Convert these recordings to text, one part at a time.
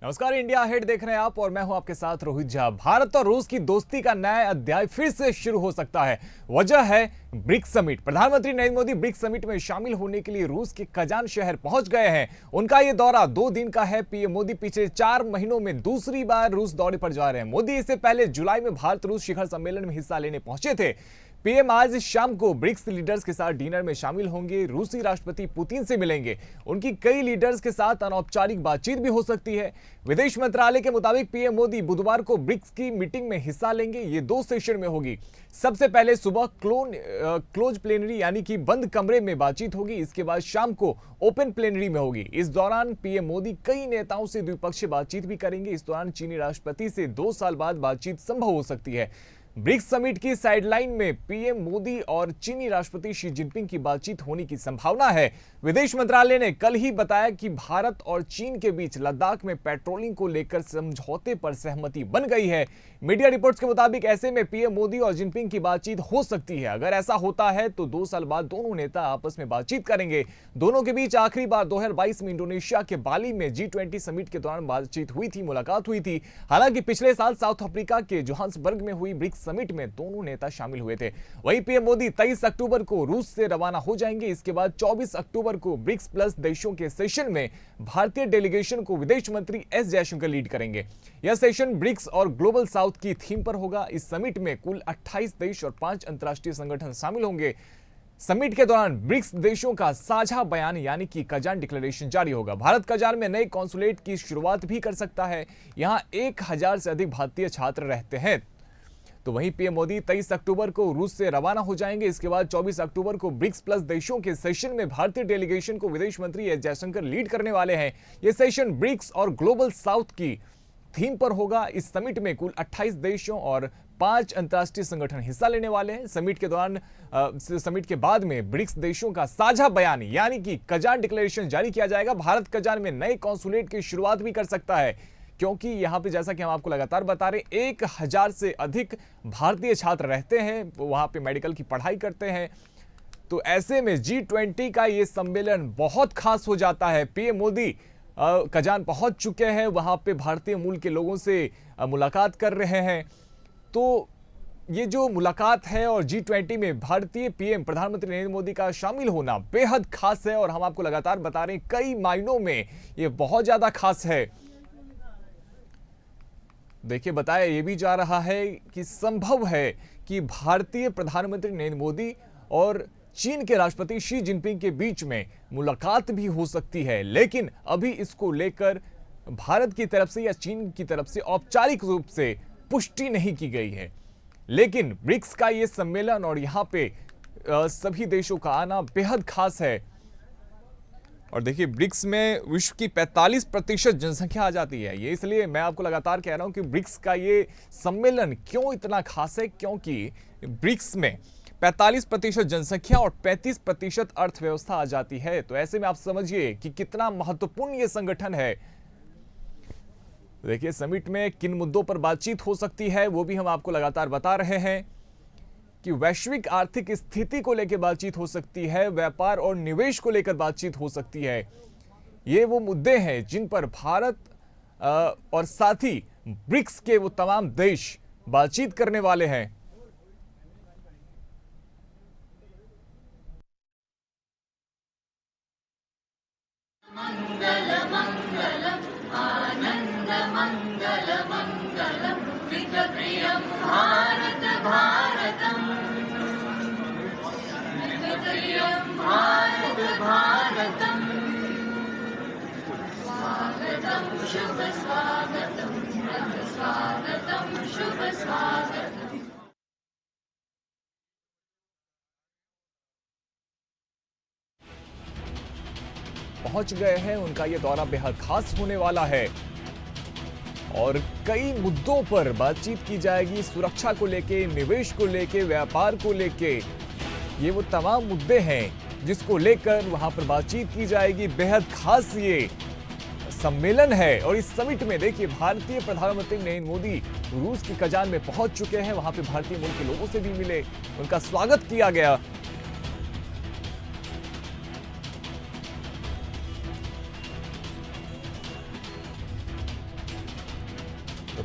नमस्कार, India ahead देख रहे हैं आप और मैं हूं आपके साथ रोहित झा। भारत और रूस की दोस्ती का नया अध्याय फिर से शुरू हो सकता है। वजह है ब्रिक्स समिट। प्रधानमंत्री नरेंद्र मोदी ब्रिक्स समिट में शामिल होने के लिए रूस के कजान शहर पहुंच गए हैं। उनका यह दौरा 2 दिन का है। पीएम मोदी पिछले 4 महीनों में दूसरी बार रूस दौरे पर जा रहे हैं। मोदी इससे पहले जुलाई में भारत रूस शिखर सम्मेलन में हिस्सा लेने पहुंचे थे। पीएम आज शाम को ब्रिक्स लीडर्स के साथ डिनर में शामिल होंगे। रूसी राष्ट्रपति पुतिन से मिलेंगे। उनकी कई लीडर्स के साथ अनौपचारिक बातचीत भी हो सकती है। विदेश मंत्रालय के मुताबिक पीएम मोदी बुधवार को ब्रिक्स की मीटिंग में हिस्सा लेंगे। ये 2 सेशन में होगी। सबसे पहले सुबह क्लोज प्लेनरी यानी कि बंद कमरे में बातचीत होगी। इसके बाद शाम को ओपन प्लेनरी में होगी। इस दौरान पीएम मोदी कई नेताओं से द्विपक्षीय बातचीत भी करेंगे। इस दौरान चीनी राष्ट्रपति से 2 साल बाद बातचीत संभव हो सकती है। ब्रिक्स समिट की साइडलाइन में पीएम मोदी और चीनी राष्ट्रपति शी जिनपिंग की बातचीत होने की संभावना है। विदेश मंत्रालय ने कल ही बताया कि भारत और चीन के बीच लद्दाख में पेट्रोलिंग को लेकर समझौते पर सहमति बन गई है। मीडिया रिपोर्ट्स के मुताबिक ऐसे में पीएम मोदी और जिनपिंग की बातचीत हो सकती है। अगर ऐसा होता है तो 2 साल बाद दोनों नेता आपस में बातचीत करेंगे। दोनों के बीच आखिरी बार 2022 में इंडोनेशिया के बाली में G20 समिट के दौरान बातचीत हुई थी, मुलाकात हुई थी। हालांकि पिछले साल साउथ अफ्रीका के जोहान्सबर्ग में हुई ब्रिक्स समिट में दोनों नेता शामिल हुए थे। वहीं पीएम मोदी 23 अक्टूबर को रूस से रवाना हो जाएंगे। इसके बाद 24 अक्टूबर को ब्रिक्स प्लस देशों के सेशन में भारतीय डेलीगेशन को विदेश मंत्री एस जयशंकर लीड करेंगे। यह सेशन ब्रिक्स और ग्लोबल साउथ की थीम पर होगा। इस समिट में कुल 28 देश और 5 अंतर्राष्ट्रीय संगठन शामिल होंगे। समिट के दौरान ब्रिक्स देशों का साझा बयान यानी कि कजान डिक्लेरेशन जारी होगा। भारत कजान में नए कॉन्सुलेट की शुरुआत भी कर सकता है। यहां 1000 से अधिक भारतीय छात्र रहते हैं। तो वहीं पीएम मोदी 23 अक्टूबर को रूस से रवाना हो जाएंगे। इसके बाद 24 अक्टूबर को ब्रिक्स प्लस देशों के सेशन में भारतीय डेलीगेशन को विदेश मंत्री एस जयशंकर लीड करने वाले हैं। यह सेशन ब्रिक्स और ग्लोबल साउथ की थीम पर होगा। इस समिट में कुल 28 देशों और 5 अंतर्राष्ट्रीय संगठन हिस्सा लेने वाले हैं। समिट के बाद में ब्रिक्स देशों का साझा बयान यानी कि कजान डिक्लेरेशन जारी किया जाएगा। भारत कजान में नए कॉन्सुलेट की शुरुआत भी कर सकता है, क्योंकि यहां पे जैसा कि हम आपको लगातार बता रहे हैं 1000 से अधिक भारतीय छात्र रहते हैं, वहां पे मेडिकल की पढ़ाई करते हैं। तो ऐसे में G20 का ये सम्मेलन बहुत खास हो जाता है। पीएम मोदी कजान पहुंच चुके हैं, वहां पे भारतीय मूल के लोगों से मुलाकात कर रहे हैं। तो ये जो मुलाकात है और G20 में भारतीय पीएम प्रधानमंत्री नरेंद्र मोदी का शामिल होना बेहद खास है और हम आपको लगातार बता रहे हैं कई मायनों में ये बहुत ज्यादा खास है। देखिए, बताया यह भी जा रहा है कि संभव है कि भारतीय प्रधानमंत्री नरेंद्र मोदी और चीन के राष्ट्रपति शी जिनपिंग के बीच में मुलाकात भी हो सकती है, लेकिन अभी इसको लेकर भारत की तरफ से या चीन की तरफ से औपचारिक रूप से पुष्टि नहीं की गई है। लेकिन ब्रिक्स का यह सम्मेलन और यहां पे सभी देशों का आना बेहद खास है। और देखिए, ब्रिक्स में विश्व की 45% जनसंख्या आ जाती है। ये इसलिए मैं आपको लगातार कह रहा हूं कि ब्रिक्स का ये सम्मेलन क्यों इतना खास है, क्योंकि ब्रिक्स में 45% जनसंख्या और 35% अर्थव्यवस्था आ जाती है। तो ऐसे में आप समझिए कि कितना महत्वपूर्ण ये संगठन है। देखिए, समिट में किन मुद्दों पर बातचीत हो सकती है वो भी हम आपको लगातार बता रहे हैं कि वैश्विक आर्थिक स्थिति को लेकर बातचीत हो सकती है, व्यापार और निवेश को लेकर बातचीत हो सकती है। ये वो मुद्दे हैं जिन पर भारत और साथ ही ब्रिक्स के वो तमाम देश बातचीत करने वाले हैं। मंगल मंगलम आनंद मंगल मंगलम प्रियम भारत भारतम प्रियम भारत भारतम स्वागतम शुभ स्वागतम स्वागतम शुभ स्वागतम। पहुंच गए हैं। उनका यह दौरा बेहद खास होने वाला है और कई मुद्दों पर बातचीत की जाएगी। सुरक्षा को लेके, निवेश को लेके, व्यापार को लेके, ये वो तमाम मुद्दे हैं जिसको लेकर वहां पर बातचीत की जाएगी। बेहद खास ये सम्मेलन है और इस समिट में देखिए, भारतीय प्रधानमंत्री नरेंद्र मोदी रूस की कजान में पहुंच चुके हैं। वहां पे भारतीय मूल के लोगों से भी मिले, उनका स्वागत किया गया।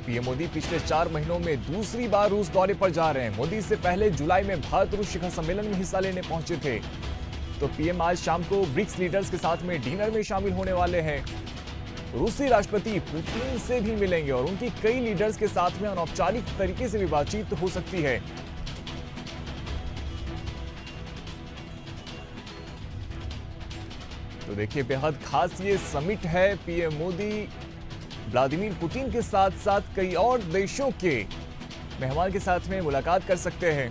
पीएम मोदी पिछले 4 महीनों में दूसरी बार रूस दौरे पर जा रहे हैं। मोदी इससे पहले जुलाई में भारत रूस शिखर सम्मेलन में हिस्सा लेने पहुंचे थे। तो पीएम आज शाम को ब्रिक्स लीडर्स के साथ में डिनर में शामिल होने वाले हैं। रूसी राष्ट्रपति पुतिन से भी मिलेंगे और उनकी कई लीडर्स के साथ में अनौपचारिक तरीके से भी बातचीत हो सकती है। तो देखिए, बेहद खास ये समिट है। पीएम मोदी व्लादिमीर पुतिन के साथ साथ कई और देशों के मेहमान के साथ में मुलाकात कर सकते हैं।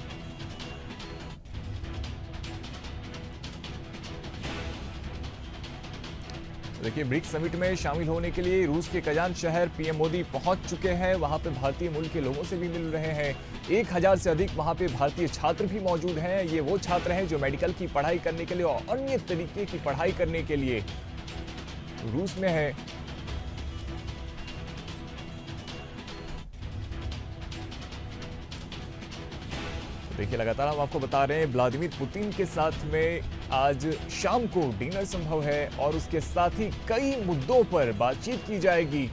देखिए, ब्रिक्स समिट में शामिल होने के लिए रूस के कजान शहर पीएम मोदी पहुंच चुके हैं। वहां पे भारतीय मूल के लोगों से भी मिल रहे हैं। 1000 से अधिक वहां पे भारतीय छात्र भी मौजूद हैं। ये वो छात्र हैं जो मेडिकल की पढ़ाई करने के लिए और अन्य तरीके की पढ़ाई करने के लिए रूस में है। देखिए, लगातार हम आपको बता रहे हैं व्लादिमीर पुतिन के साथ में आज शाम को डिनर संभव है और उसके साथ ही कई मुद्दों पर बातचीत की जाएगी।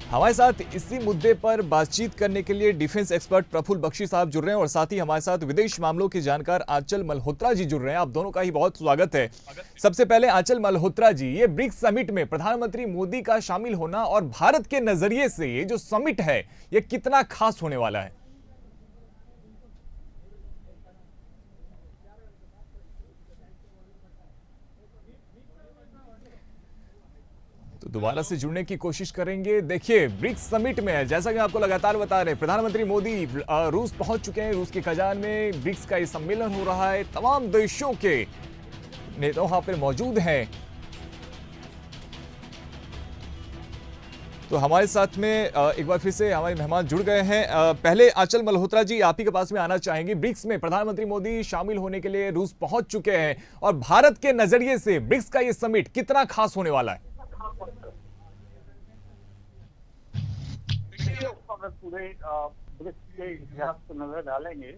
हमारे साथ इसी मुद्दे पर बातचीत करने के लिए डिफेंस एक्सपर्ट प्रफुल्ल बख्शी साहब जुड़ रहे हैं और साथ ही हमारे साथ विदेश मामलों के जानकार आंचल मल्होत्रा जी जुड़ रहे हैं। आप दोनों का ही बहुत स्वागत है। सबसे पहले आंचल मल्होत्रा जी, ये ब्रिक्स समिट में प्रधानमंत्री मोदी का शामिल होना और भारत के नजरिए से ये जो समिट है ये कितना खास होने वाला है? तो दोबारा से जुड़ने की कोशिश करेंगे। देखिए, ब्रिक्स समिट में जैसा कि आपको लगातार बता रहे हैं, प्रधानमंत्री मोदी रूस पहुंच चुके हैं। रूस के कजान में ब्रिक्स का ये सम्मेलन हो रहा है। तमाम देशों के नेता वहां पर मौजूद हैं। तो हमारे साथ में एक बार फिर से हमारे मेहमान जुड़ गए हैं। पहले आंचल मल्होत्रा जी, आप ही के पास में आना चाहेंगे। ब्रिक्स में प्रधानमंत्री मोदी शामिल होने के लिए रूस पहुंच चुके हैं और भारत के नजरिए से ब्रिक्स का ये समिट कितना खास होने वाला है? अगर पूरे ब्रिक्स के इतिहास पर नजर डालेंगे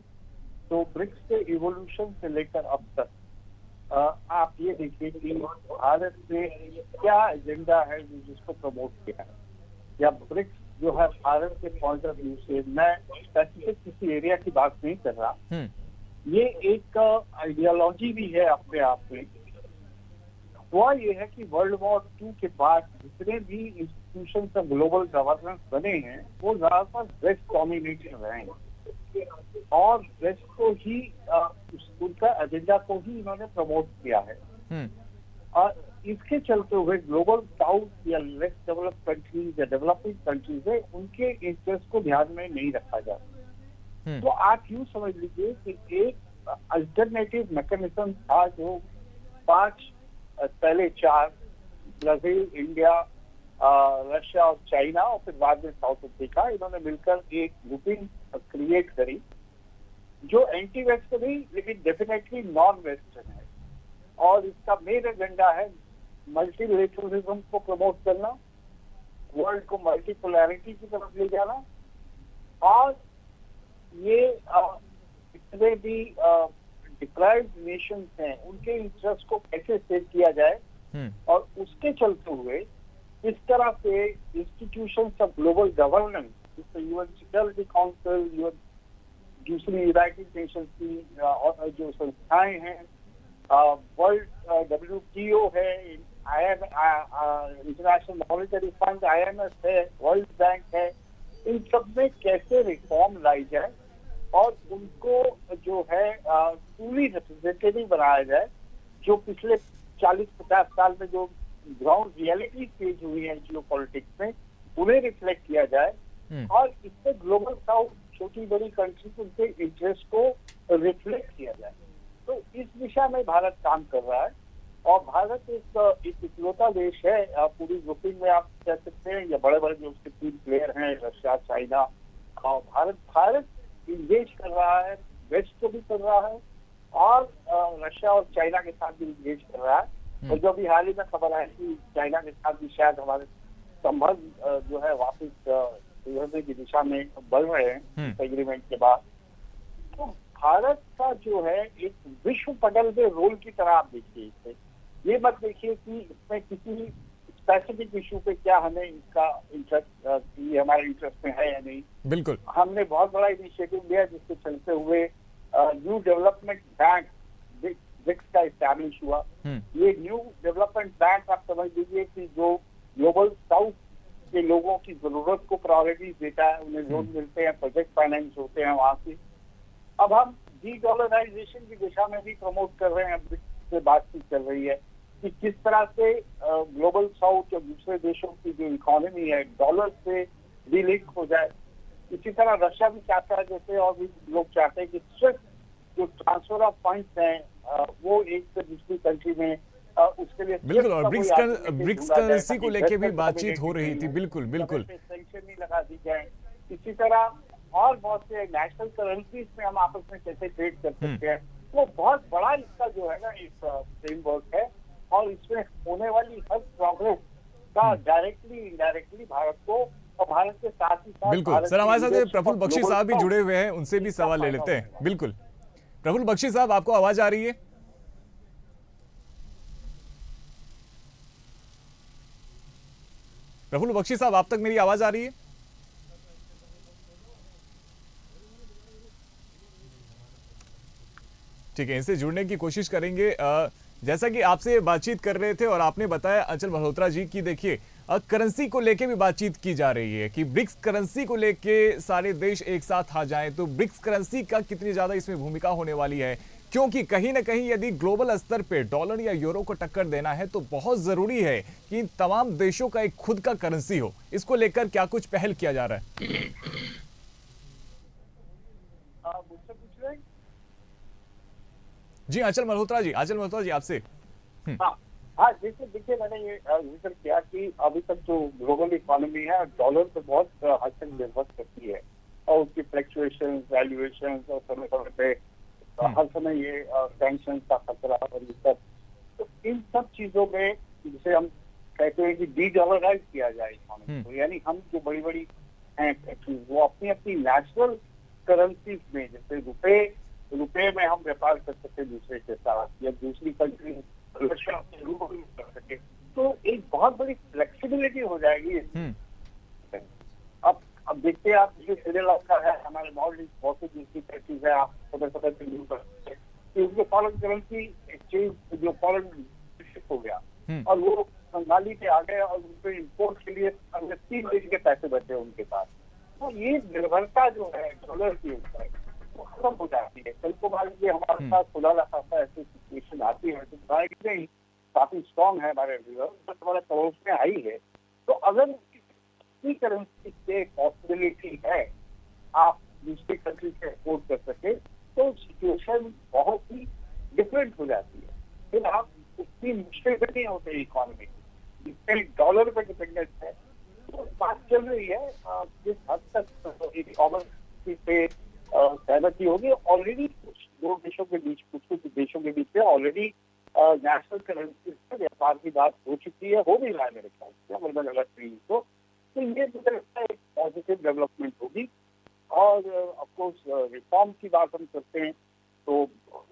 तो ब्रिक्स के इवोल्यूशन से लेकर अब तक आप ये देखिए कि भारत ने क्या एजेंडा है जिसको प्रमोट किया है, या ब्रिक्स जो है भारत के पॉइंट ऑफ व्यू से, मैं स्पेसिफिक किसी एरिया की बात नहीं कर रहा, ये एक आइडियोलॉजी भी है अपने आप में। हुआ ये है कि वर्ल्ड वॉर 2 के बाद जितने भी इंस्टीट्यूशंस ऑफ ग्लोबल गवर्नेंस बने हैं वो ज्यादातर वेस्ट डोमिनेटेड रहे हैं और वेस्ट को ही उनका एजेंडा को ही इन्होंने प्रमोट किया है। और इसके चलते हुए ग्लोबल साउथ या लेस डेवलप्ड कंट्रीज या डेवलपिंग कंट्रीज है, उनके इंटरेस्ट को ध्यान में नहीं रखा जाता। तो आप यूं समझ लीजिए कि एक अल्टरनेटिव मैकेनिज्म था जो 5 पहले 4 ब्राजील, इंडिया, रशिया और चाइना और फिर बाद में साउथ अफ्रीका, इन्होंने मिलकर एक ग्रुपिंग क्रिएट करी जो एंटी वेस्टर्न नहीं लेकिन डेफिनेटली नॉन वेस्टर्न है। और इसका मेन एजेंडा है मल्टीलेटरलिज्म को प्रमोट करना, वर्ल्ड को मल्टीपोलैरिटी की तरफ ले जाना और ये जितने भी डिप्राइव्ड नेशंस हैं उनके इंटरेस्ट को कैसे सेव किया जाए और उसके चलते हुए इस तरह से इंस्टीट्यूशंस ऑफ ग्लोबल गवर्नेंस जैसे यूएन सिक्योरिटी काउंसिल, दूसरी यूनाइटेड नेशंस की और जो संस्थाएं हैं, वर्ल्ड WTO है, इंटरनेशनल मॉनेटरी फंड IMF है, वर्ल्ड बैंक है, इन सब में कैसे रिफॉर्म लाई जाए और उनको जो है पूरी रिप्रेजेंटेटिव बनाया जाए, जो पिछले 40-50 साल में जो ग्राउंड रियलिटी फेज हुई है जियो पॉलिटिक्स में, उन्हें रिफ्लेक्ट किया जाए और इससे ग्लोबल साउथ छोटी बड़ी कंट्रीज उनके इंटरेस्ट को रिफ्लेक्ट किया जाए। तो इस दिशा में भारत काम कर रहा है और भारत एक इकलौता देश है पूरी ग्रुपिंग में, आप कह सकते हैं, या बड़े बड़े जो उसके 3 प्लेयर हैं रशिया, चाइना और भारत इंगेज कर रहा है, वेस्ट को भी कर रहा है और रशिया और चाइना के साथ भी इंगेज कर रहा है। और जो अभी हाल ही में खबर आई कि चाइना के साथ भी शायद हमारे संबंध जो है वापस सुधरने की दिशा में बढ़ रहे हैं एग्रीमेंट के बाद। तो भारत का जो है एक विश्व पटल पे रोल की तरह आप देखिए इसे, ये मत देखिए कि इसमें किसी स्पेसिफिक इशू पे क्या हमें इसका इंटरेस्ट, ये हमारे इंटरेस्ट में है या नहीं। बिल्कुल। हमने बहुत बड़ा इनिशिएटिव लिया जिसके चलते हुए न्यू डेवलपमेंट बैंक ब्रिक्स का इस्टेब्लिश हुआ। ये न्यू डेवलपमेंट बैंक आप समझ लीजिए कि जो ग्लोबल साउथ के लोगों की जरूरत को प्रायोरिटी देता है, उन्हें लोन मिलते हैं, प्रोजेक्ट फाइनेंस होते हैं वहां से। अब हम डी डॉलराइजेशन की दिशा में भी प्रमोट कर रहे हैं, ब्रिक्स से बातचीत चल रही है कि किस तरह से ग्लोबल साउथ और दूसरे देशों की जो इकोनॉमी है डॉलर से डिलिंक हो जाए। इसी तरह रशिया भी चाहता है, जैसे और भी लोग चाहते हैं कि स्विफ्ट जो ट्रांसफर ऑफ फंड्स हैं वो एक से दूसरी कंट्री में उसके लिए बिल्कुल, और ब्रिक्स करेंसी को लेके भी बातचीत हो रही थी। बिल्कुल बिल्कुल, सैंक्शन नहीं लगा दी जाए। इसी तरह और बहुत से नेशनल करेंसीज में हम आपस में कैसे ट्रेड कर सकते हैं, वो बहुत बड़ा इसका जो है ना इस फ्रेमवर्क है। और इसमें होने वाली हर प्रोग्रेस का डायरेक्टली इनडायरेक्टली भारत को और भारत के साथ ही साथ बिल्कुल। सर, हमारे साथ प्रफुल्ल बख्शी साहब भी जुड़े हुए हैं, उनसे भी सवाल ले लेते हैं। बिल्कुल, प्रफुल्ल बख्शी साहब, आपको आवाज आ रही है? प्रफुल्ल बख्शी साहब, आप तक मेरी आवाज आ रही है? ठीक है, इनसे जुड़ने की कोशिश करेंगे। जैसा कि आपसे बातचीत कर रहे थे और आपने बताया अंचल मल्होत्रा जी की, देखिए करेंसी को लेके भी बातचीत की जा रही है कि ब्रिक्स करेंसी को लेके सारे देश एक साथ आ जाएं, तो ब्रिक्स करेंसी का कितनी ज्यादा इसमें भूमिका होने वाली है, क्योंकि कहीं ना कहीं यदि ग्लोबल स्तर पे डॉलर या यूरो को टक्कर देना है तो बहुत जरूरी है कि इन तमाम देशों का एक खुद का करेंसी हो। इसको लेकर क्या कुछ पहल किया जा रहा है? मुझसे पूछ रहे हैं? जी अंचल मल्होत्रा जी, आपसे। हाँ, जैसे देखिए मैंने ये जिक्र किया कि अभी तक जो ग्लोबल इकोनॉमी है डॉलर पे बहुत हद तक निर्भर करती है और उसकी फ्लक्चुएशन, वैल्यूएशन और समय समय पे हर समय ये सैंक्शन का खतरा और ये सब, तो इन सब चीजों में जिसे हम कहते हैं कि डी डॉलराइज किया जाए इकोनॉमी को, यानी हम जो बड़ी बड़ी हैं कंट्रीज वो अपनी अपनी नेशनल करेंसीज में, जैसे रुपए में हम व्यापार कर सकते दूसरे के साथ, या दूसरी कंट्री रशिया से रूबल कर सके, तो एक बहुत बड़ी फ्लेक्सिबिलिटी हो जाएगी। अब देखते हैं आप, जो श्रीलंका है, हमारे नॉर्थ ईस्ट बहुत सी दूसरी कंट्रीज है, आप समय समय पे यूज कर सकते हैं कि उनके फॉरेन करेंसी एक्सचेंज जो फॉरेन हो गया और वो बंगाली पे आ गए और उनके इम्पोर्ट के लिए 3 दिन के पैसे बचे उनके पास। तो ये निर्भरता जो है डॉलर के ऊपर वो खत्म हो जाती है। कल को मान लीजिए हमारे पास खुला लफाफा ऐसी सिचुएशन आती है, तो नहीं काफी स्ट्रॉन्ग है हमारे रिजर्व, बट हमारे पड़ोस में आई है, तो अगर करेंसी से पॉसिबिलिटी है आप दूसरी कंट्री से एक्सपोर्ट कर सके, तो सिचुएशन बहुत ही डिफरेंट हो जाती है। फिर आप उतनी मुश्किल नहीं होते इकोनॉमी जिससे डॉलर पर डिपेंडेंट है। तो बात चल रही है जिस हद तक ई कॉमर्स पे सहमति होगी। ऑलरेडी कुछ देशों के बीच में ऑलरेडी नेशनल करेंसी से व्यापार की बात हो चुकी है, हो भी रहा है मेरे ख्याल से, अलग अलग को। तो ये मुझे लगता है एक पॉजिटिव डेवलपमेंट होगी। और ऑफकोर्स रिफॉर्म की बात हम करते हैं तो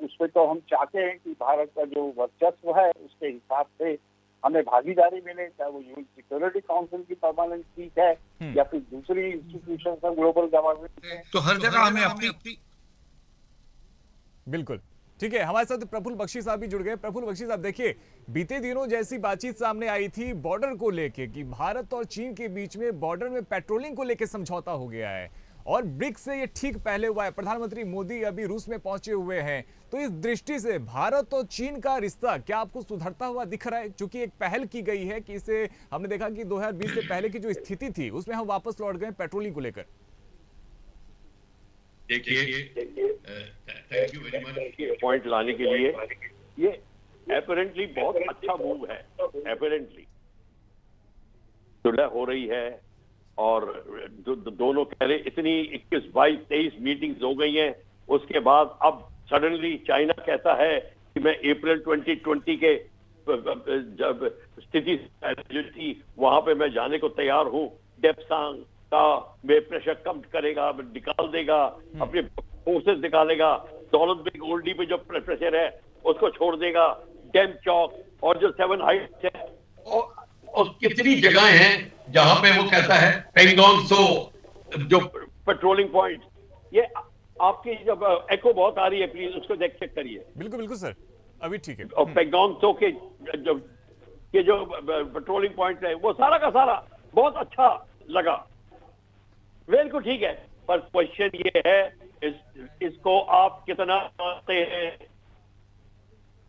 उसमें तो हम चाहते हैं कि भारत का जो वर्चस्व है उसके हिसाब से हमें भागीदारी मिले, चाहे वो यूएन सिक्योरिटी काउंसिल की परमानेंट सीट है या फिर दूसरी इंस्टीट्यूशन का ग्लोबल गवर्नेंस, तो हर जगह हमें अपनी। बिल्कुल ठीक है, हमारे साथ प्रफुल्ल बख्शी साहब भी जुड़ गए। प्रफुल्ल बख्शी साहब, देखिए बीते दिनों जैसी बातचीत सामने आई थी बॉर्डर को लेके कि भारत और चीन के बीच में बॉर्डर में पेट्रोलिंग को लेके समझौता हो गया है, और ब्रिक्स से ये ठीक पहले हुआ है। प्रधानमंत्री मोदी अभी रूस में पहुंचे हुए हैं, तो इस दृष्टि से भारत और चीन का रिश्ता क्या आपको सुधरता हुआ दिख रहा है? क्योंकि एक पहल की गई है कि इसे हमने देखा कि 2020 से पहले की जो स्थिति थी उसमें हम वापस लौट गए पेट्रोलिंग को लेकर। देखिए, thank you very much point लाने के लिए। ये एपरेंटली बहुत अच्छा मूव है, एपरेंटली सुलह हो रही है और दोनों कह रहे इतनी 21, 22, 23 मीटिंग्स हो गई हैं, उसके बाद अब सडनली चाइना कहता है कि मैं अप्रैल 2020 के जब स्थिति जो थी वहां पे मैं जाने को तैयार हूं। डेप्सांग का वे प्रेशर कम करेगा, निकाल देगा, अपने फोर्सेस निकालेगा, दौलत बेग ओल्डी पे जो प्रेशर है उसको छोड़ देगा, डैम चौक और जो 7 हाइट्स है और कितनी जगहें हैं जहां पे वो कहता है पेंगोंग सो, जो पेट्रोलिंग पॉइंट, ये आपकी जब एको बहुत आ रही है, प्लीज उसको चेक करिए। बिल्कुल बिल्कुल सर, अभी ठीक है। और पेंगोंग सो के जो पेट्रोलिंग पॉइंट है वो सारा का सारा बहुत अच्छा लगा, बिल्कुल ठीक है। पर क्वेश्चन ये है इसको आप कितना मानते हैं?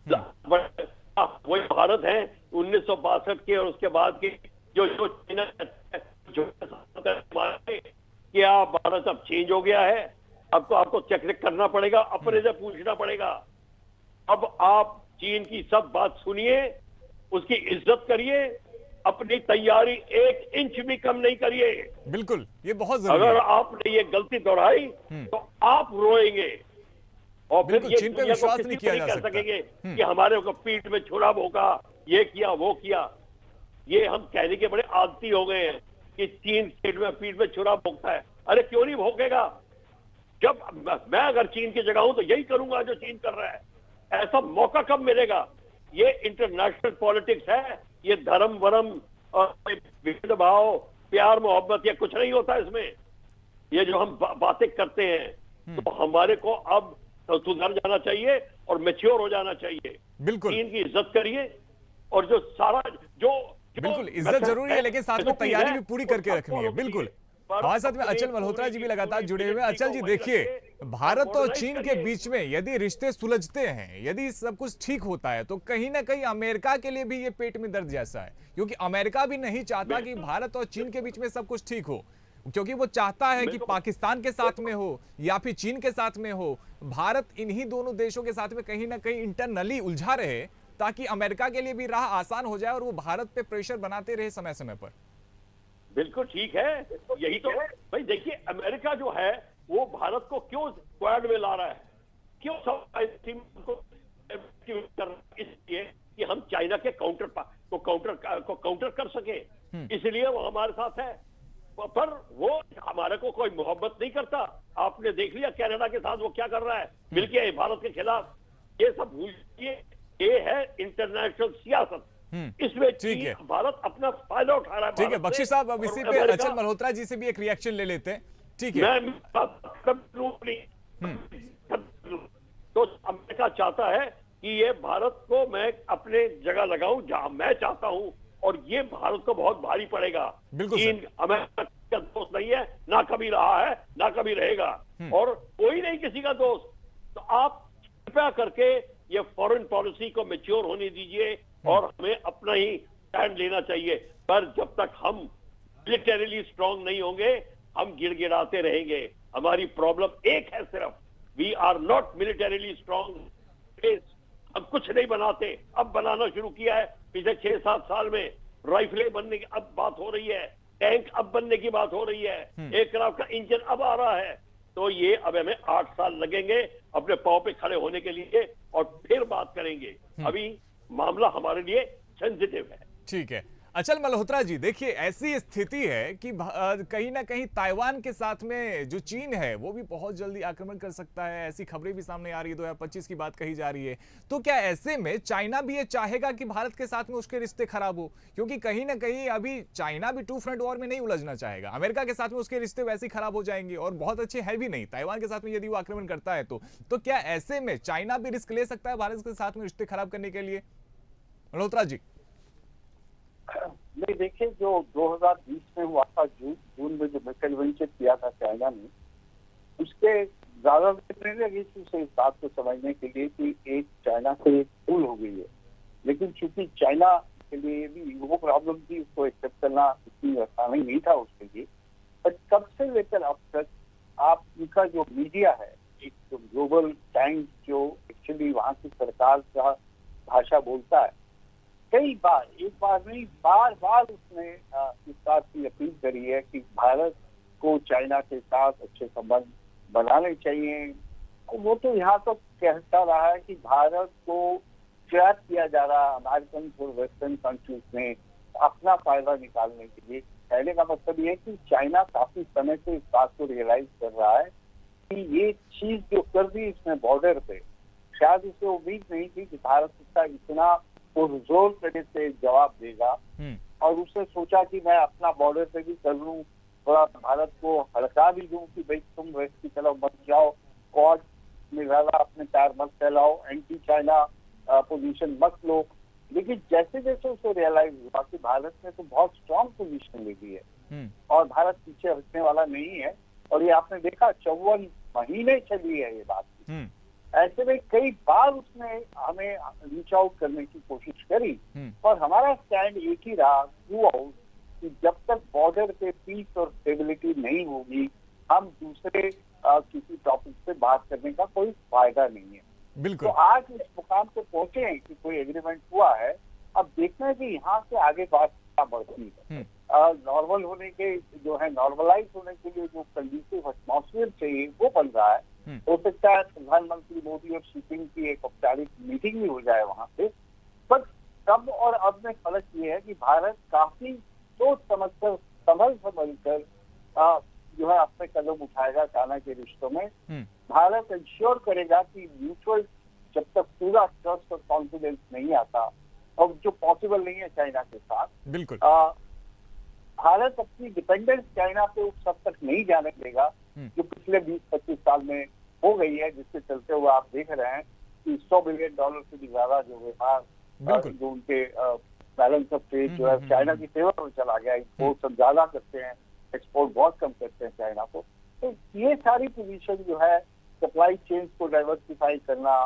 वही भारत है 1962 के और उसके बाद के जो चाइना, क्या भारत अब चेंज हो गया है? अब तो आपको चेक करना पड़ेगा, अपने से पूछना पड़ेगा। अब आप चीन की सब बात सुनिए, उसकी इज्जत करिए, अपनी तैयारी 1 इंच भी कम नहीं करिए। बिल्कुल, ये बहुत जरूरी अगर है। आपने ये गलती दोहराई तो आप रोएंगे और फिर बिल्कुल, ये चीन पे दुनिया को विश्वास किसी नहीं को किया नहीं जा कह सकता। सकेंगे कि हमारे को पीठ में छुरा भोंका, ये किया वो किया। ये हम कहने के बड़े आदती हो गए हैं कि चीन पीठ में छुरा भोंकता है। अरे क्यों नहीं भोंकेगा? जब मैं अगर चीन की जगह हूं तो यही करूंगा जो चीन कर रहा है। ऐसा मौका कब मिलेगा? ये इंटरनेशनल पॉलिटिक्स है, ये धर्म वरम और भेदभाव, प्यार मोहब्बत, ये कुछ नहीं होता इसमें। ये जो हम बातें करते हैं तो हमारे को अब सुधर जाना चाहिए और मैच्योर हो जाना चाहिए। बिल्कुल चीन की इज्जत करिए और जो सारा जो बिल्कुल, इज्जत जरूरी है, लेकिन साथ में तैयारी भी पूरी करके रखनी है। बिल्कुल, हमारे साथ में अचल मल्होत्रा जी भी लगातार जुड़े हुए हैं। अचल जी देखिए, भारत और चीन के बीच में यदि रिश्ते सुलझते हैं, यदि सब कुछ ठीक होता है, तो कहीं ना कहीं अमेरिका के लिए भी ये पेट में दर्द जैसा है, क्योंकि अमेरिका भी नहीं चाहता कि भारत और चीन के बीच में सब कुछ ठीक हो, क्योंकि वो चाहता है कि पाकिस्तान के साथ में हो या फिर चीन के साथ में हो, भारत इन्हीं दोनों देशों के साथ में कहीं ना कहीं इंटरनली उलझा रहे, ताकि अमेरिका के लिए भी राह आसान हो जाए और वो भारत पे प्रेशर बनाते रहे समय समय पर। बिल्कुल ठीक है, यही तो भाई देखिए, अमेरिका जो है वो भारत को क्यों क्वाड में ला रहा है, क्यों सब इसलिए कि हम चाइना के काउंटर कर सके, इसलिए वो हमारे साथ है। पर वो हमारे को कोई मोहब्बत नहीं करता। आपने देख लिया कनाडा के साथ वो क्या कर रहा है, मिलके भारत के खिलाफ। ये सब भूलिए, ये है इंटरनेशनल सियासत। इसमें ठीक है, भारत अपना फायदा उठा रहा है। ठीक है बख्शी साहब, अब इसी पे अचल मल्होत्रा जी से भी एक रिएक्शन ले लेते हैं। ठीक है, तो अमेरिका चाहता है कि ये भारत को मैं अपने जगह लगाऊं जहां मैं चाहता हूं, और ये भारत को बहुत भारी पड़ेगा। चीन अमेरिका का दोस्त नहीं है, ना कभी रहा है, ना कभी रहेगा, और कोई नहीं किसी का दोस्त। तो आप कृपया करके ये फॉरेन पॉलिसी को मैच्योर होने दीजिए और हमें अपना ही स्टैंड लेना चाहिए। पर जब तक हम मिलिटरीली स्ट्रांग नहीं होंगे, हम गिड़गिड़ाते रहेंगे। हमारी प्रॉब्लम एक है सिर्फ, we are not militarily strong. हम कुछ नहीं बनाते, अब बनाना शुरू किया है पिछले 6-7 साल में। राइफलें बनने की अब बात हो रही है, टैंक अब बनने की बात हो रही है, एयरक्राफ्ट का इंजन अब आ रहा है। तो ये अब हमें 8 साल लगेंगे अपने पांव पे खड़े होने के लिए, और फिर बात करेंगे। अभी मामला हमारे लिए सेंसिटिव है। ठीक है, अचल मल्होत्रा जी देखिए, ऐसी स्थिति है कि कहीं ना कहीं ताइवान के साथ में जो चीन है वो भी बहुत जल्दी आक्रमण कर सकता है, ऐसी खबरें भी सामने आ रही है, 2025 की बात कही जा रही है। तो क्या ऐसे में चाइना भी ये चाहेगा कि भारत के साथ में उसके रिश्ते खराब हो? क्योंकि कहीं ना कहीं अभी चाइना भी 2 फ्रंट वॉर में नहीं उलझना चाहेगा, अमेरिका के साथ में उसके रिश्ते वैसे ही खराब हो जाएंगे और बहुत अच्छे है भी नहीं ताइवान के साथ में यदि वो आक्रमण करता है तो क्या ऐसे में चाइना भी रिस्क ले सकता है भारत के साथ में रिश्ते खराब करने के लिए? मल्होत्रा जी नहीं, देखिए, जो 2020 में हुआ था, जून में जो मिसाइल वेंचर किया था चाइना ने, उसके ज्यादा देर नहीं लगी थी उसे इस बात को समझने के लिए कि एक चाइना से भूल हो गई है। लेकिन चूंकि चाइना के लिए भी वो प्रॉब्लम थी, उसको एक्सेप्ट करना इतनी आसानी नहीं था उसके लिए। पर तब से लेकर अब तक आप उनका जो मीडिया है, एक जो ग्लोबल टाइम्स जो एक्चुअली वहाँ की सरकार का भाषा बोलता है, कई बार, एक बार नहीं, बार बार उसने इस बात की अपील करी है कि भारत को चाइना के साथ अच्छे संबंध बनाने चाहिए। वो तो यहाँ तक कहता रहा है कि भारत को ट्रैप किया जा रहा है अमेरिकन और वेस्टर्न कंट्रीज में अपना फायदा निकालने के लिए। कहने का मतलब ये है कि चाइना काफी समय से इस बात को रियलाइज कर रहा है कि ये चीज जो कर दी इसने बॉर्डर पे, शायद इसे उम्मीद नहीं थी कि भारत इसका इतना पुरजोर तरह से जवाब देगा। और उसने सोचा कि मैं अपना बॉर्डर पे भी कर लूं, थोड़ा भारत को हड़का भी दूं कि भाई तुम वेस्ट की तरफ मत जाओ, क्वाड में ज्यादा अपने पैर मत फैलाओ, एंटी चाइना पोजीशन मत लो। लेकिन जैसे जैसे उसे रियलाइज हुआ कि भारत ने तो बहुत स्ट्रांग पोजीशन ले ली है और भारत पीछे हटने वाला नहीं है, और ये आपने देखा 54 महीने चली है ये बात। ऐसे में कई बार उसने हमें रीच आउट करने की कोशिश करी और हमारा स्टैंड एक ही रहा थ्रू आउट कि जब तक बॉर्डर पे पीस और स्टेबिलिटी नहीं होगी, हम दूसरे किसी टॉपिक पे बात करने का कोई फायदा नहीं है। बिल्कुल। तो आज इस मुकाम पे पहुंचे हैं कि कोई एग्रीमेंट हुआ है, अब देखना है कि यहाँ से आगे बात क्या बढ़ती है। नॉर्मल होने के जो है, नॉर्मलाइज होने के लिए जो कंडीसिव एटमॉस्फेयर चाहिए वो बन रहा है। हो सकता है प्रधानमंत्री मोदी और शी जिनपिंग की एक औपचारिक मीटिंग भी हो जाए वहां पे, पर तब और अब में फर्क ये है कि भारत काफी सोच समझकर संभल कर जो है अपने कदम उठाएगा चाइना के रिश्तों में। भारत इंश्योर करेगा कि म्यूचुअल जब तक पूरा ट्रस्ट और कॉन्फिडेंस नहीं आता, और जो पॉसिबल नहीं है चाइना के साथ, बिल्कुल भारत अपनी डिपेंडेंस चाइना पे उस हद तक नहीं जाने देगा जो पिछले 20-25 साल में हो गई है, जिसके चलते हुए आप देख रहे हैं कि $100 बिलियन से भी ज्यादा जो व्यापार जो उनके बैलेंस ऑफ ट्रेड जो है चाइना की फेवर में चला गया। इम्पोर्ट सब ज्यादा करते हैं, एक्सपोर्ट बहुत कम करते हैं चाइना को। तो ये सारी पोजीशन जो है, सप्लाई चेन्स को डाइवर्सिफाई करना,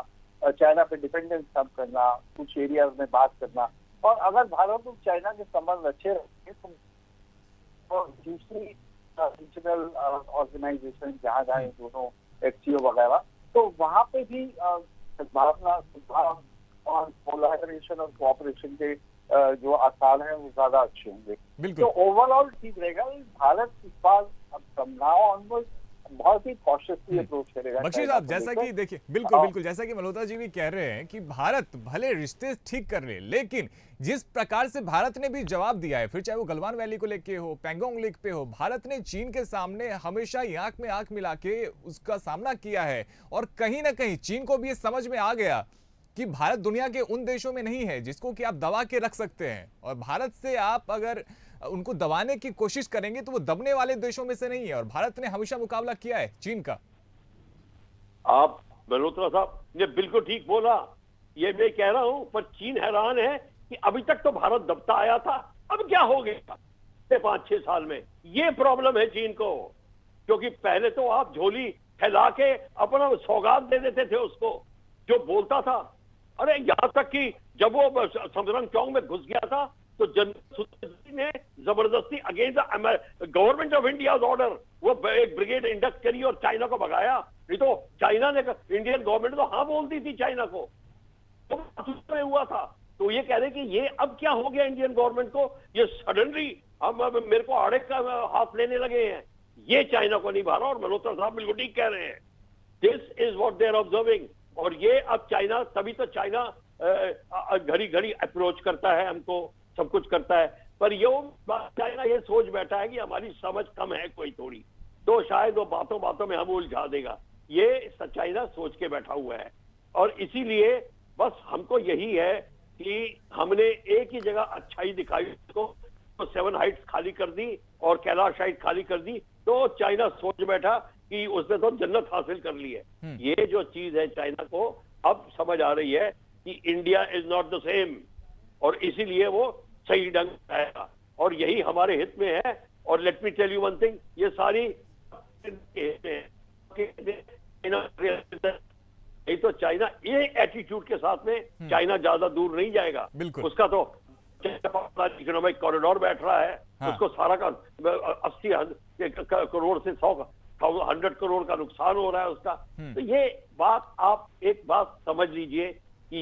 चाइना पे डिपेंडेंस कम करना, कुछ एरियाज में बात करना, और अगर भारत और चाइना के संबंध अच्छे रहे तो दूसरी रीजनल ऑर्गेनाइजेशन जहाँ जहाँ दोनों एक्सीओ वगैरह, तो वहाँ पे भी सद्भावना, सुधार और कोलैबोरेशन और कोऑपरेशन के जो आसार हैं वो ज्यादा अच्छे होंगे। तो ओवरऑल ठीक रहेगा। भारत इस बार अब फ्रॉम नाउ ऑनवर्ड बहुत ही कॉशियसली अप्रोच करेगा। बख्शी साहब, जैसा कि देखिए बिल्कुल जैसा कि मल्होत्रा जी भी कह रहे हैं कि भारत भले रिश्ते ठीक कर ले, लेकिन जिस प्रकार से भारत ने भी जवाब दिया है, फिर चाहे वो गलवान वैली को लेके हो, पैंगोंग लेक पे हो, भारत ने चीन के सामने हमेशा आंख में आंख मिला के उसका सामना किया है। और कहीं ना कहीं चीन को भी ये समझ में आ गया कि भारत दुनिया के उन देशों में नहीं है जिसको कि आप दबा के रख सकते हैं, और भारत से आप अगर उनको दबाने की कोशिश करेंगे तो वो दबने वाले देशों में से नहीं है, और भारत ने हमेशा मुकाबला किया है चीन का। आप मल्होत्रा साहब ने बिल्कुल ठीक बोला, ये मैं कह रहा हूं, पर चीन हैरान है कि अभी तक तो भारत दबता आया था, अब क्या हो गया 5-6 साल में। ये प्रॉब्लम है चीन को, क्योंकि पहले तो आप झोली फैला के अपना सौगात दे देते थे उसको, जो बोलता था। अरे यहां तक कि जब वो समरंग चौंग में घुस गया था तो जनरल ने जबरदस्ती against government of India order वो एक ब्रिगेड इंडक्ट करी और चाइना को भगाया। नहीं तो चाइना ने, इंडियन गवर्नमेंट तो हाँ बोलती थी चाइना को, तो हुआ था। तो ये कह रहे कि ये अब क्या हो गया इंडियन गवर्नमेंट को, ये सडनली हम मेरे को आड़े का हाथ लेने लगे हैं। ये चाइना को नहीं भारा, और मल्होत्रा साहब बिल्कुल ठीक कह रहे हैं। This is what they are observing. और ये अब चाइना, तभी तो चाइना घड़ी घड़ी अप्रोच करता है हमको, सब कुछ करता है, पर ये चाइना ये सोच बैठा है कि हमारी समझ कम है कोई थोड़ी, तो शायद वो बातों बातों में हम उलझा देगा। ये चाइना सोच के बैठा हुआ है, और इसीलिए बस हमको यही है कि हमने एक ही जगह अच्छाई दिखाई उसको, तो 7 हाइट्स खाली कर दी और कैलाश हाइट खाली कर दी, तो चाइना सोच बैठा कि उसने तो जन्नत हासिल कर ली है। ये जो चीज है चाइना को अब समझ आ रही है कि India is not the same, और इसीलिए वो सही ढंग से आएगा, और यही हमारे हित में है। और let me tell you one thing, ये सारी नहीं तो चाइना ये एटीट्यूड के साथ में चाइना ज्यादा दूर नहीं जाएगा। उसका तो इकोनॉमिक कॉरिडोर बैठ रहा है, उसको सारा का 80 करोड़ से 100 करोड़ का नुकसान हो रहा है उसका। तो ये बात आप एक बात समझ लीजिए कि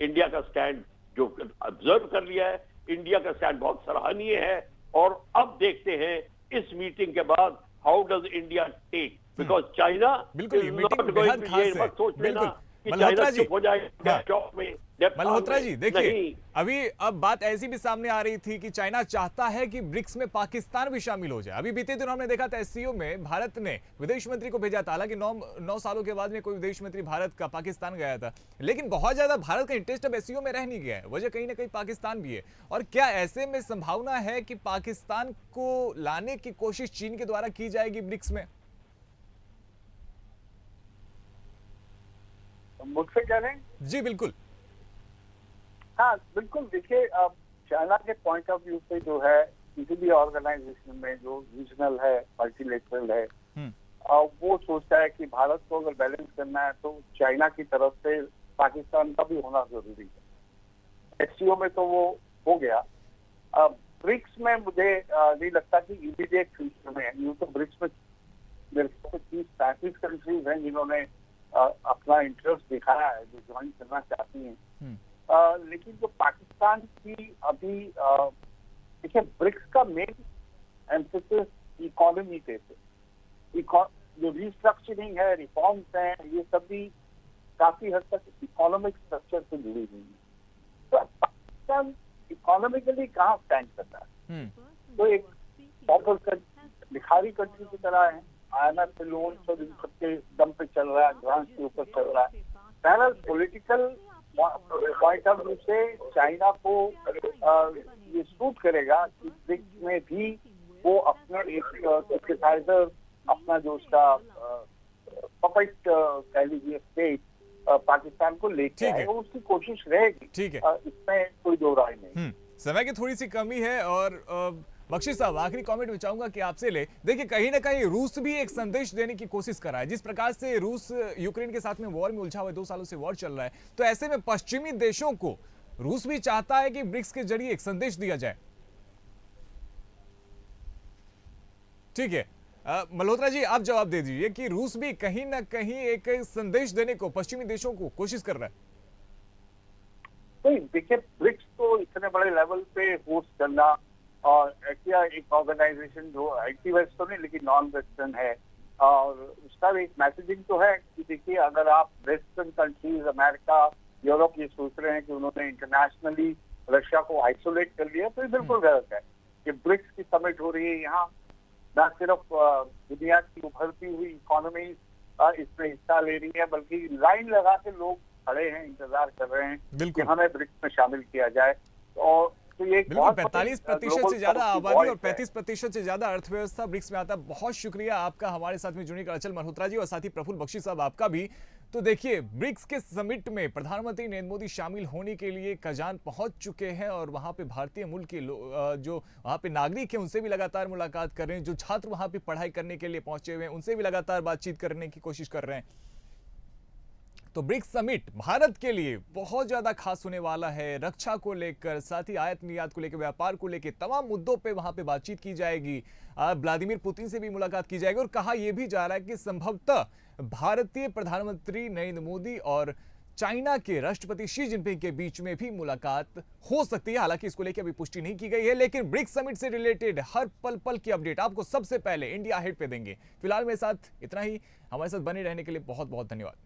इंडिया का स्टैंड जो ऑब्जर्व कर लिया है, इंडिया का स्टैंड बहुत सराहनीय है। और अब देखते हैं इस मीटिंग के बाद how does India take, because China बिल्कुल मीटिंग बेहद खास है। बिल्कुल कि मल्होत्रा चाइना जी, चुप हो जाएगा हाँ। स्टॉक में, डेप्थ मल्होत्रा में। जी देखिए, नहीं, अभी अब बात ऐसी भी सामने आ रही थी कि चाइना चाहता है कि ब्रिक्स में पाकिस्तान भी शामिल हो जाए। अभी बीते दिनों हमने देखा था एससीओ में भारत ने विदेश मंत्री को भेजा था, हालांकि 9 सालों के बाद में कोई विदेश मंत्री भारत का पाकिस्तान गया था, लेकिन बहुत ज्यादा भारत का इंटरेस्ट अब एससीओ में रह नहीं गया है। वजह कहीं ना कहीं पाकिस्तान भी है। और क्या ऐसे में संभावना है कि पाकिस्तान को लाने की कोशिश चीन के द्वारा की जाएगी ब्रिक्स में? मुझसे कह रहे हैं? जी बिल्कुल। हाँ बिल्कुल, देखिए अब चाइना के पॉइंट ऑफ व्यू से जो है किसी भी ऑर्गेनाइजेशन में जो रीजनल है, मल्टीलेटरल है, वो सोचता है कि भारत को अगर बैलेंस करना है तो चाइना की तरफ से पाकिस्तान का भी होना जरूरी है। एससीओ में तो वो हो गया। ब्रिक्स में मुझे नहीं लगता कि इमीडिएट फ्यूचर में, यूं तो ब्रिक्स में मेरे ख्याल से 30-35 कंट्रीज हैं जिन्होंने अपना इंटरेस्ट दिखाया है, जो ज्वाइन करना चाहती हैं। लेकिन जो पाकिस्तान की अभी देखिए, ब्रिक्स का मेन एम्फेसिस इकोनॉमी पे थे। जो रिस्ट्रक्चरिंग है, रिफॉर्म्स हैं, ये सब भी काफी हद तक इकोनॉमिक स्ट्रक्चर से जुड़ी हुई है। तो पाकिस्तान इकोनॉमिकली कहाँ स्टैंड करता है? तो एक पॉपुलर भिखारी कंट्री की तरह है, IMF पे लोन तो सबके दम पे चल रहा है, ग्रांट्स के ऊपर चल रहा है। पहला पॉलिटिकल पॉइंट ऑफ व्यू से चाइना को ये सूट करेगा कि ब्रिक्स में भी वो अपने एक सिंथेसाइजर, अपना जो उसका पपेट कह लीजिए स्टेट पाकिस्तान को लेके आए, उसकी कोशिश रहेगी। ठीक है, इसमें कोई दो राय नहीं। समय की थोड़ी सी कमी है और बख्शी साहब आखिरी कमेंट में चाहूंगा कि आपसे ले। देखिए, कहीं ना कहीं रूस भी एक संदेश देने की कोशिश कर रहा है। जिस प्रकार से रूस यूक्रेन के साथ में वॉर में उलझा हुआ है, 2 सालों से वॉर चल रहा है, तो ऐसे में पश्चिमी देशों को रूस भी चाहता है कि ब्रिक्स के जरिए एक संदेश दिया जाए। ठीक है, मल्होत्रा जी आप जवाब दे दीजिए कि रूस भी कहीं ना कहीं एक संदेश देने को पश्चिमी देशों को कोशिश कर रहा है। नहीं, देखिए, ब्रिक्स तो इतने बड़े लेवल पे होस्ट करना, और क्या एक ऑर्गेनाइजेशन जो एंटी वेस्ट तो नहीं लेकिन नॉन वेस्टर्न है, और उसका भी एक मैसेजिंग तो है कि देखिए, अगर आप वेस्टर्न कंट्रीज, अमेरिका, यूरोप ये सोच रहे हैं कि उन्होंने इंटरनेशनली रशिया को आइसोलेट कर लिया, तो ये बिल्कुल गलत है। कि ब्रिक्स की समिट हो रही है, यहाँ न सिर्फ दुनिया की उभरती हुई इकोनॉमी इसमें हिस्सा ले रही है, बल्कि लाइन लगा के लोग खड़े हैं, इंतजार कर रहे हैं कि हमें ब्रिक्स में शामिल किया जाए। और तो ये बिल्कुल 45% से ज्यादा आबादी और 35% से ज्यादा अर्थव्यवस्था ब्रिक्स में आता है। बहुत शुक्रिया आपका हमारे साथ में जुड़ने का, अचल मल्होत्रा जी, और साथ ही प्रफुल्ल बख्शी साहब आपका भी। तो देखिए, ब्रिक्स के समिट में प्रधानमंत्री नरेंद्र मोदी शामिल होने के लिए कजान पहुंच चुके हैं और वहां पे भारतीय मूल के जो वहां पे नागरिक हैं उनसे भी लगातार मुलाकात कर रहे हैं। जो छात्र वहां पे पढ़ाई करने के लिए पहुंचे हुए हैं उनसे भी लगातार बातचीत करने की कोशिश कर रहे हैं। तो ब्रिक्स समिट भारत के लिए बहुत ज्यादा खास होने वाला है। रक्षा को लेकर, साथ ही आयात निर्यात को लेकर, व्यापार को लेकर तमाम मुद्दों पे वहां पे बातचीत की जाएगी। व्लादिमीर पुतिन से भी मुलाकात की जाएगी और कहा यह भी जा रहा है कि संभवतः भारतीय प्रधानमंत्री नरेंद्र मोदी और चाइना के राष्ट्रपति शी जिनपिंग के बीच में भी मुलाकात हो सकती है। हालांकि इसको लेकर अभी पुष्टि नहीं की गई है, लेकिन ब्रिक्स समिट से रिलेटेड हर पल पल की अपडेट आपको सबसे पहले इंडिया अहेड पे देंगे। फिलहाल मेरे साथ इतना ही। हमारे साथ बने रहने के लिए बहुत बहुत धन्यवाद।